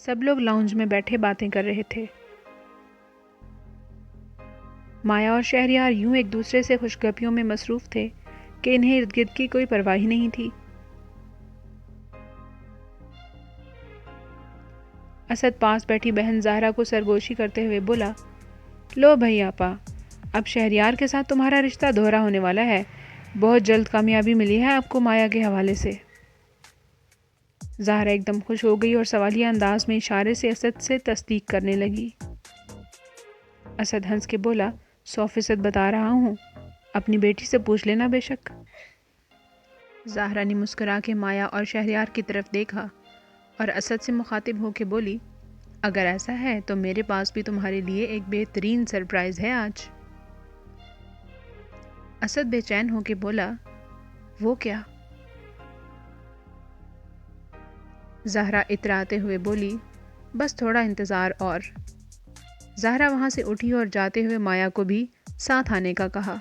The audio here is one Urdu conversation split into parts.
سب لوگ لاؤنج میں بیٹھے باتیں کر رہے تھے۔ مایا اور شہریار یوں ایک دوسرے سے خوشگپیوں میں مصروف تھے کہ انہیں ارد گرد کی کوئی پرواہ ہی نہیں تھی۔ اسد پاس بیٹھی بہن زہرا کو سرگوشی کرتے ہوئے بولا، لو بھائی آپا، اب شہریار کے ساتھ تمہارا رشتہ دوہرا ہونے والا ہے۔ بہت جلد کامیابی ملی ہے آپ کو مایا کے حوالے سے۔ زہرا ایک دم خوش ہو گئی اور سوالیہ انداز میں اشارے سے اسد سے تصدیق کرنے لگی۔ اسد ہنس کے بولا، 100% بتا رہا ہوں، اپنی بیٹی سے پوچھ لینا بے شک۔ زہرا نے مسکرا کے مایا اور شہریار کی طرف دیکھا اور اسد سے مخاطب ہو کے بولی، اگر ایسا ہے تو میرے پاس بھی تمہارے لیے ایک بہترین سرپرائز ہے آج۔ اسد بے چین ہو کے بولا، وہ کیا؟ زہرا اتراتے ہوئے بولی، بس تھوڑا انتظار اور۔ زہرا وہاں سے اٹھی اور جاتے ہوئے مایا کو بھی ساتھ آنے کا کہا۔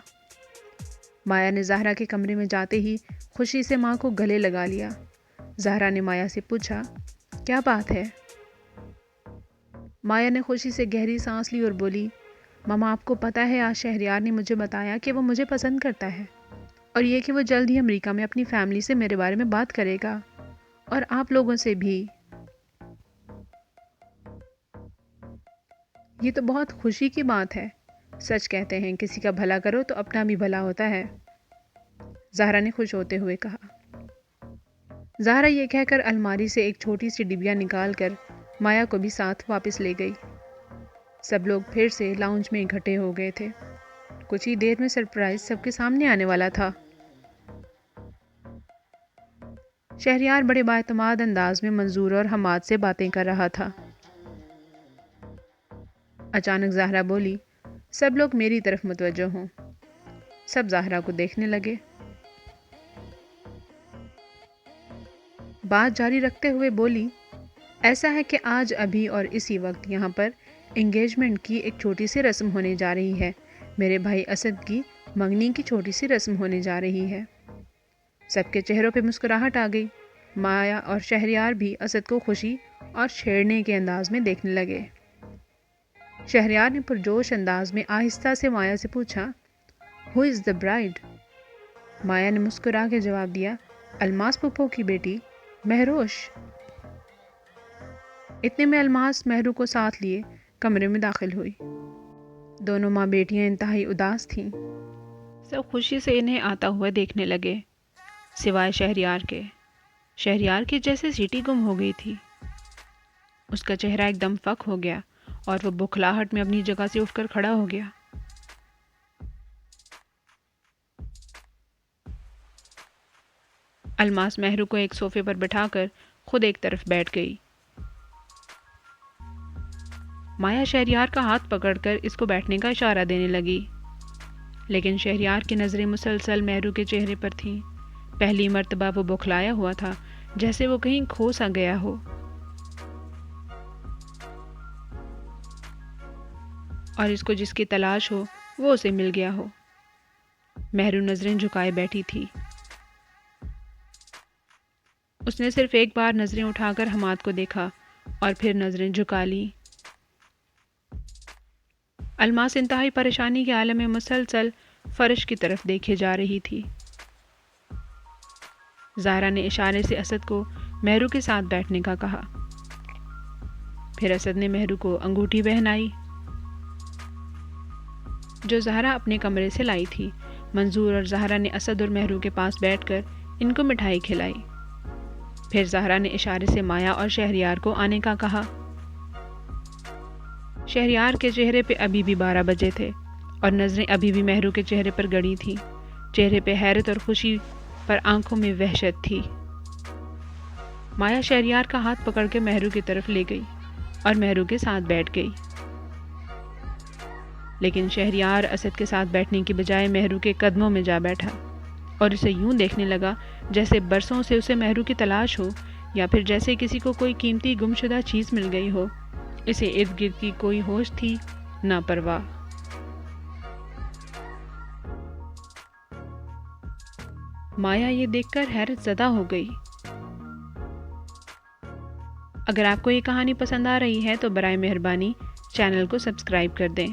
مایا نے زہرا کے کمرے میں جاتے ہی خوشی سے ماں کو گلے لگا لیا۔ زہرا نے مایا سے پوچھا، کیا بات ہے؟ مایا نے خوشی سے گہری سانس لی اور بولی، ماما آپ کو پتہ ہے آج شہریار نے مجھے بتایا کہ وہ مجھے پسند کرتا ہے، اور یہ کہ وہ جلد ہی امریکہ میں اپنی فیملی سے میرے بارے میں بات کرے گا، اور آپ لوگوں سے بھی۔ یہ تو بہت خوشی کی بات ہے۔ سچ کہتے ہیں کسی کا بھلا کرو تو اپنا بھی بھلا ہوتا ہے، زہرا نے خوش ہوتے ہوئے کہا۔ زہرا یہ کہہ کر الماری سے ایک چھوٹی سی ڈبیا نکال کر مایا کو بھی ساتھ واپس لے گئی۔ سب لوگ پھر سے لاؤنج میں اکٹھے ہو گئے تھے۔ کچھ ہی دیر میں سرپرائز سب کے سامنے آنے والا تھا۔ شہریار بڑے بااعتماد انداز میں منظور اور حماد سے باتیں کر رہا تھا۔ اچانک زہرا بولی، سب لوگ میری طرف متوجہ ہوں۔ سب زہرا کو دیکھنے لگے۔ بات جاری رکھتے ہوئے بولی، ایسا ہے کہ آج ابھی اور اسی وقت یہاں پر انگیجمنٹ کی ایک چھوٹی سی رسم ہونے جا رہی ہے۔ میرے بھائی اسد کی منگنی کی چھوٹی سی رسم ہونے جا رہی ہے۔ سب کے چہروں پہ مسکراہٹ آ گئی۔ مایا اور شہریار بھی اسد کو خوشی اور چھیڑنے کے انداز میں دیکھنے لگے۔ شہریار نے پرجوش انداز میں آہستہ سے مایا سے پوچھا، ہو از دا برائڈ؟ مایا نے مسکرا کے جواب دیا، الماس پھپھو کی بیٹی مہروش۔ اتنے میں الماس مہرو کو ساتھ لیے کمرے میں داخل ہوئی۔ دونوں ماں بیٹیاں انتہائی اداس تھیں۔ سب خوشی سے انہیں آتا ہوا دیکھنے لگے، سوائے شہریار کے۔ شہریار کی جیسے سیٹی گم ہو گئی تھی۔ اس کا چہرہ ایک دم فک ہو گیا اور وہ بکھلاہٹ میں اپنی جگہ سے اٹھ کر کھڑا ہو گیا۔ الماس مہرو کو ایک صوفے پر بٹھا کر خود ایک طرف بیٹھ گئی۔ مایا شہریار کا ہاتھ پکڑ کر اس کو بیٹھنے کا اشارہ دینے لگی، لیکن شہریار کی نظریں مسلسل مہرو کے چہرے پر تھیں۔ پہلی مرتبہ وہ بوکھلایا ہوا تھا، جیسے وہ کہیں کھو سا گیا ہو، اور اس کو جس کی تلاش ہو وہ اسے مل گیا ہو۔ مہرو نظریں جھکائے بیٹھی تھی۔ اس نے صرف ایک بار نظریں اٹھا کر حماد کو دیکھا اور پھر نظریں جھکا لی۔ الماس انتہائی پریشانی کے عالم میں مسلسل فرش کی طرف دیکھے جا رہی تھی۔ زہرا نے اشارے سے اسد کو مہرو کے ساتھ بیٹھنے کا کہا۔ پھر اسد نے مہرو کو انگوٹھی پہنائی جو زہرا اپنے کمرے سے لائی تھی۔ منظور اور زہرا نے اسد اور مہرو کے پاس بیٹھ کر ان کو مٹھائی کھلائی۔ پھر زہرا نے اشارے سے مایا اور شہریار کو آنے کا کہا۔ شہریار کے چہرے پہ ابھی بھی 12 بجے تھے اور نظریں ابھی بھی مہرو کے چہرے پر گڑی تھیں۔ چہرے پہ حیرت اور خوشی پر آنکھوں میں وحشت تھی۔ مایا شہریار کا ہاتھ پکڑ کے مہرو کی طرف لے گئی اور مہرو کے ساتھ بیٹھ گئی، لیکن شہریار اسد کے ساتھ بیٹھنے کی بجائے مہرو کے قدموں میں جا بیٹھا اور اسے یوں دیکھنے لگا جیسے برسوں سے اسے مہرو کی تلاش ہو، یا پھر جیسے کسی کو کوئی قیمتی گمشدہ چیز مل گئی ہو۔ اسے ارد گرد کی کوئی ہوش تھی نہ پرواہ۔ مایا یہ دیکھ کر حیرت زدہ ہو گئی۔ اگر آپ کو یہ کہانی پسند آ رہی ہے تو برائے مہربانی چینل کو سبسکرائب کر دیں۔